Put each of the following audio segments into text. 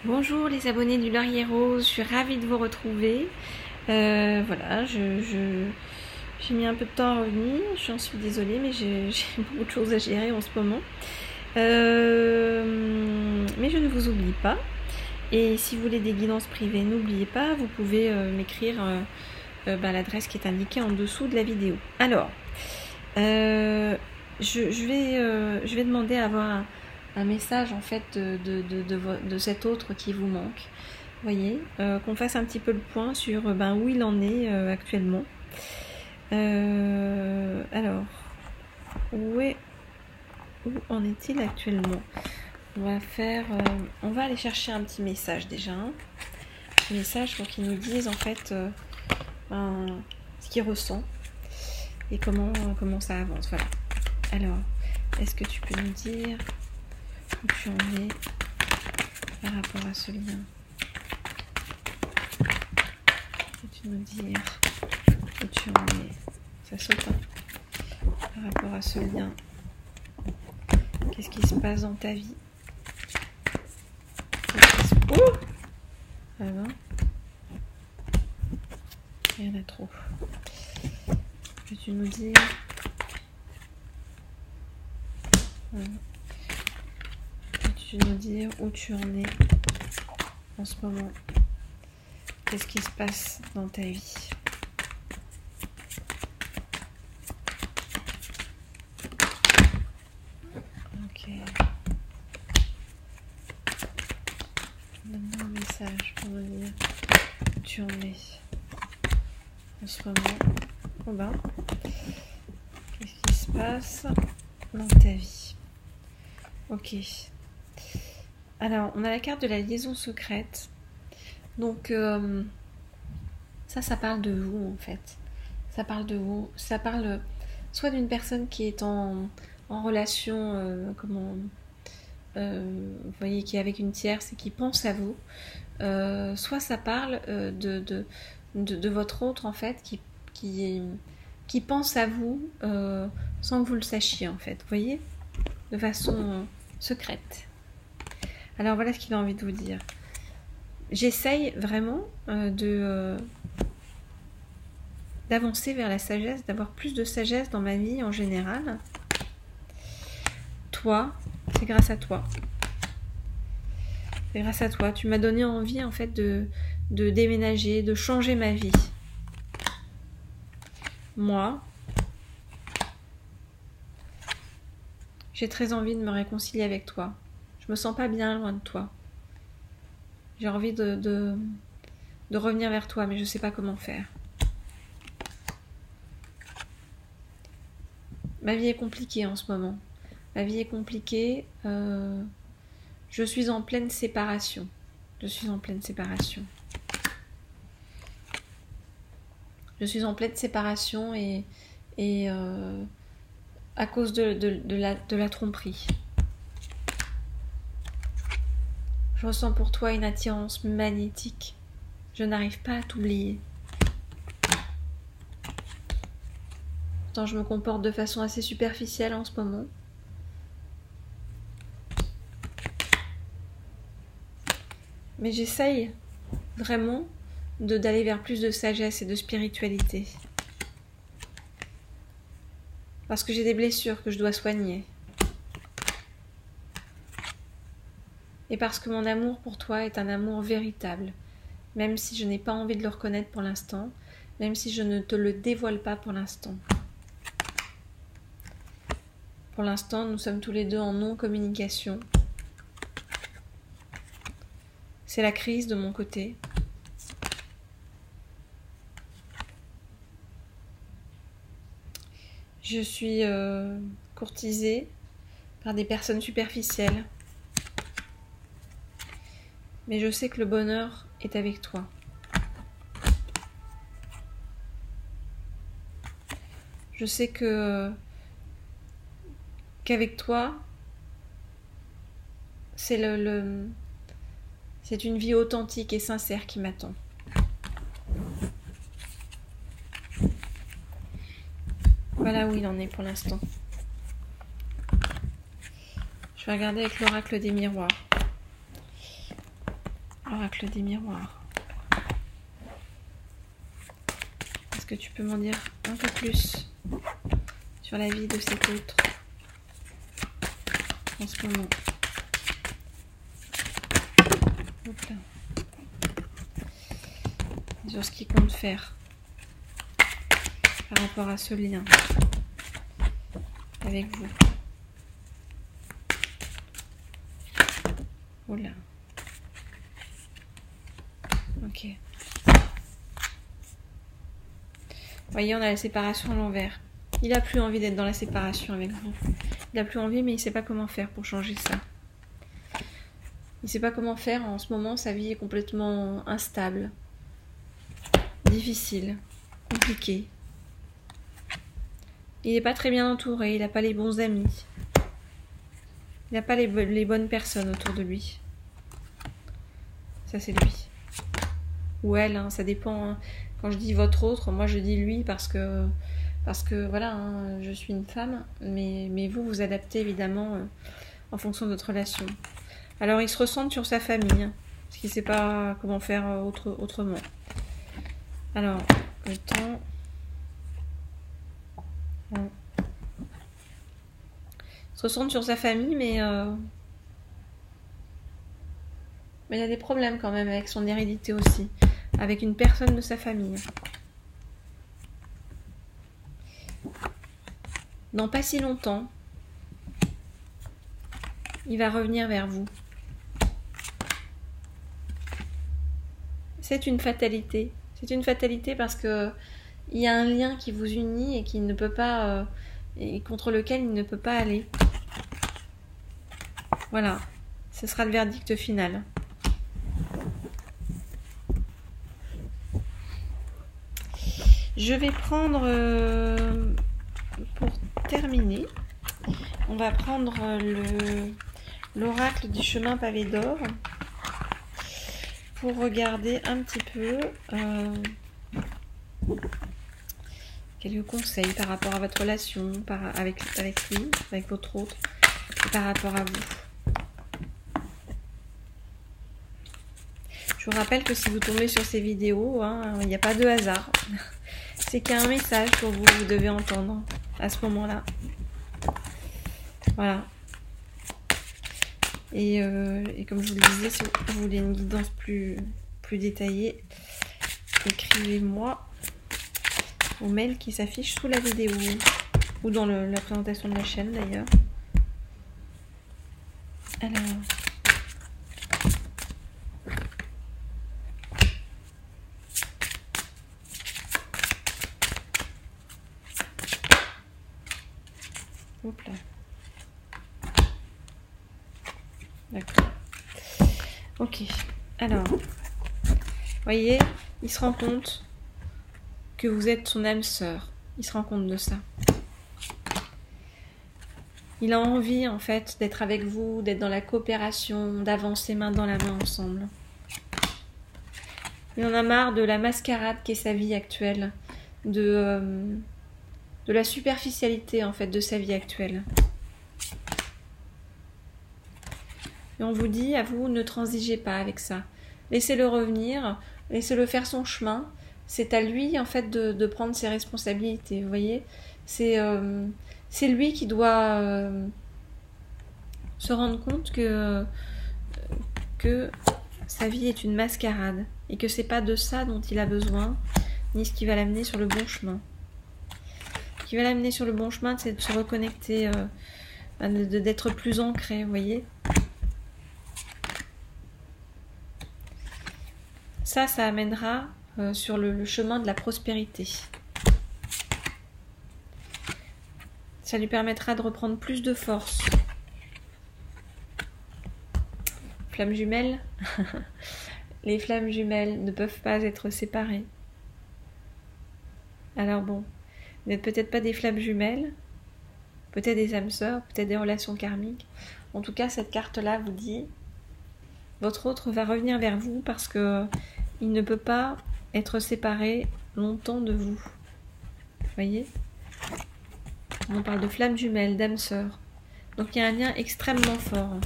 Bonjour les abonnés du Laurier Rose, je suis ravie de vous retrouver. Voilà, j'ai mis un peu de temps à revenir, j'en suis désolée, mais j'ai beaucoup de choses à gérer en ce moment. Mais je ne vous oublie pas. Et si vous voulez des guidances privées, n'oubliez pas, vous pouvez m'écrire l'adresse qui est indiquée en dessous de la vidéo. Alors, je vais demander à avoir un message en fait de cet autre qui vous manque. Vous voyez, qu'on fasse un petit peu le point sur où il en est actuellement. Alors, où en est-il actuellement? On va aller chercher un petit message déjà. Un petit message pour qu'il nous dise en fait ce qu'il ressent et comment ça avance. Voilà. Alors, est-ce que tu peux nous dire où tu en es par rapport à ce lien? Peux-tu nous dire où tu en es? Ça saute par rapport à ce lien. Qu'est-ce qui se passe dans ta vie? Oh, ah non, il y en a trop. Peux-tu nous dire Peux-tu nous dire où tu en es en ce moment? Qu'est-ce qui se passe dans ta vie? Ok. Donne-moi un message pour me dire où tu en es en ce moment. Oh ben, qu'est-ce qui se passe dans ta vie? Ok. Alors, on a la carte de la liaison secrète. Donc, ça parle de vous en fait. Ça parle de vous. Ça parle soit d'une personne qui est en relation, vous voyez, qui est avec une tierce et qui pense à vous. Soit ça parle de votre autre en fait qui pense à vous sans que vous le sachiez en fait. Vous voyez, de façon secrète. Alors voilà ce qu'il a envie de vous dire. J'essaye vraiment d'avancer vers la sagesse, d'avoir plus de sagesse dans ma vie en général. Toi, c'est grâce à toi. C'est grâce à toi. Tu m'as donné envie en fait de déménager, de changer ma vie. Moi, j'ai très envie de me réconcilier avec toi. Je me sens pas bien loin de toi. J'ai envie de revenir vers toi, mais je sais pas comment faire. Ma vie est compliquée en ce moment. Ma vie est compliquée. Je suis en pleine séparation. Je suis en pleine séparation. Je suis en pleine séparation et à cause de la tromperie. Je ressens pour toi une attirance magnétique. Je n'arrive pas à t'oublier. Pourtant, je me comporte de façon assez superficielle en ce moment. Mais j'essaye vraiment d'aller vers plus de sagesse et de spiritualité. Parce que j'ai des blessures que je dois soigner. Et parce que mon amour pour toi est un amour véritable, même si je n'ai pas envie de le reconnaître pour l'instant, même si je ne te le dévoile pas pour l'instant. Pour l'instant, nous sommes tous les deux en non-communication. C'est la crise de mon côté. Je suis courtisée par des personnes superficielles. Mais je sais que le bonheur est avec toi. Je sais qu'avec toi, c'est c'est une vie authentique et sincère qui m'attend. Voilà où il en est pour l'instant. Je vais regarder avec l'oracle des miroirs. Oracle des miroirs. Est-ce que tu peux m'en dire un peu plus sur la vie de cet autre en ce moment? Hop là. Sur ce qu'il compte faire par rapport à ce lien avec vous. Oula. Ok. Voyez, on a la séparation à l'envers. Il n'a plus envie d'être dans la séparation avec vous. Il n'a plus envie, mais il ne sait pas comment faire pour changer ça. Il ne sait pas comment faire. En ce moment, sa vie est complètement instable, difficile, compliquée. Il n'est pas très bien entouré. Il n'a pas les bons amis. Il n'a pas les bonnes personnes autour de lui. Ça, c'est lui. Ou elle, hein, ça dépend. Hein. Quand je dis votre autre, moi je dis lui parce que voilà, hein, je suis une femme, mais vous adaptez évidemment en fonction de votre relation. Alors il se ressent sur sa famille, hein, parce qu'il ne sait pas comment faire autrement. Alors, le temps... Bon. Il se ressent sur sa famille, mais il a des problèmes quand même avec son hérédité aussi. Avec une personne de sa famille. Dans pas si longtemps, il va revenir vers vous. C'est une fatalité. C'est une fatalité parce que il y a un lien qui vous unit et qui ne peut pas, et contre lequel il ne peut pas aller. Voilà, ce sera le verdict final. Je vais prendre, pour terminer, on va prendre l'oracle du chemin pavé d'or pour regarder un petit peu quelques conseils par rapport à votre relation avec lui, avec votre autre, et par rapport à vous. Je vous rappelle que si vous tombez sur ces vidéos, hein, il n'y a pas de hasard. C'est qu'il y a un message pour vous, vous devez entendre à ce moment-là. Voilà. Et comme je vous le disais, si vous voulez une guidance plus détaillée, écrivez-moi au mail qui s'affiche sous la vidéo ou dans la présentation de la chaîne d'ailleurs. Alors... Hop là. D'accord. Ok. Alors, voyez, il se rend compte que vous êtes son âme sœur. Il se rend compte de ça. Il a envie, en fait, d'être avec vous, d'être dans la coopération, d'avancer main dans la main ensemble. Il en a marre de la mascarade qu'est sa vie actuelle, de la superficialité, en fait, de sa vie actuelle. Et on vous dit, à vous, ne transigez pas avec ça. Laissez-le revenir, laissez-le faire son chemin. C'est à lui, en fait, de prendre ses responsabilités, vous voyez. C'est lui qui doit se rendre compte que sa vie est une mascarade et que c'est pas de ça dont il a besoin, ni ce qui va l'amener sur le bon chemin. Ce qui va l'amener sur le bon chemin, c'est de se reconnecter, d'être plus ancré, vous voyez. Ça amènera sur le chemin de la prospérité. Ça lui permettra de reprendre plus de force. Flammes jumelles. Les flammes jumelles ne peuvent pas être séparées. Alors bon, vous n'êtes peut-être pas des flammes jumelles, peut-être des âmes sœurs, peut-être des relations karmiques. En tout cas, cette carte-là vous dit, votre autre va revenir vers vous parce que il ne peut pas être séparé longtemps de vous. Vous voyez ? On parle de flammes jumelles, d'âmes sœurs. Donc il y a un lien extrêmement fort.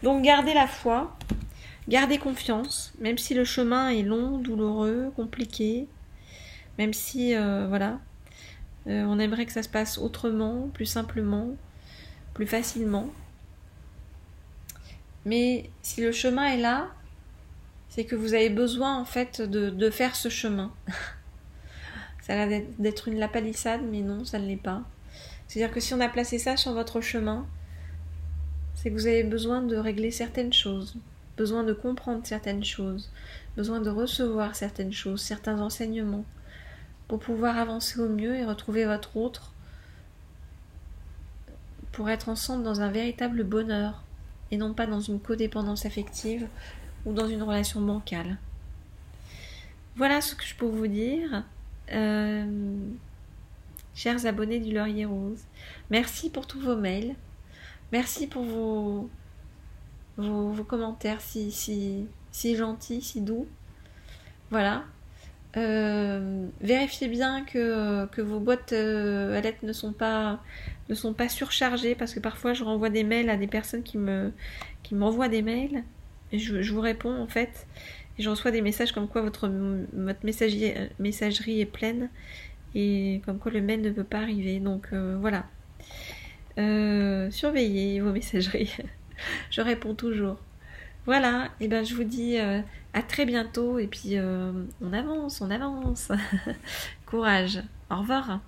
Donc gardez la foi, Gardez confiance, même si le chemin est long, douloureux, compliqué, même si, voilà, on aimerait que ça se passe autrement, plus simplement, plus facilement. Mais si le chemin est là, c'est que vous avez besoin en fait de faire ce chemin. Ça a l'air d'être une lapalissade, mais non, ça ne l'est pas. C'est-à-dire que si on a placé ça sur votre chemin, c'est que vous avez besoin de régler certaines choses, besoin de comprendre certaines choses, besoin de recevoir certaines choses, certains enseignements, pour pouvoir avancer au mieux et retrouver votre autre, pour être ensemble dans un véritable bonheur, et non pas dans une codépendance affective ou dans une relation bancale. Voilà ce que je peux vous dire. Chers abonnés du Laurier Rose, merci pour tous vos mails, merci pour vos commentaires si gentils, si doux. Voilà. Vérifiez bien que vos boîtes à lettres ne sont pas surchargées, parce que parfois je renvoie des mails à des personnes qui m'envoient des mails et je vous réponds en fait, et je reçois des messages comme quoi votre messagerie est pleine et comme quoi le mail ne peut pas arriver. Donc voilà, surveillez vos messageries. Je réponds toujours. Voilà, et ben je vous dis à très bientôt, et puis on avance. Courage, au revoir.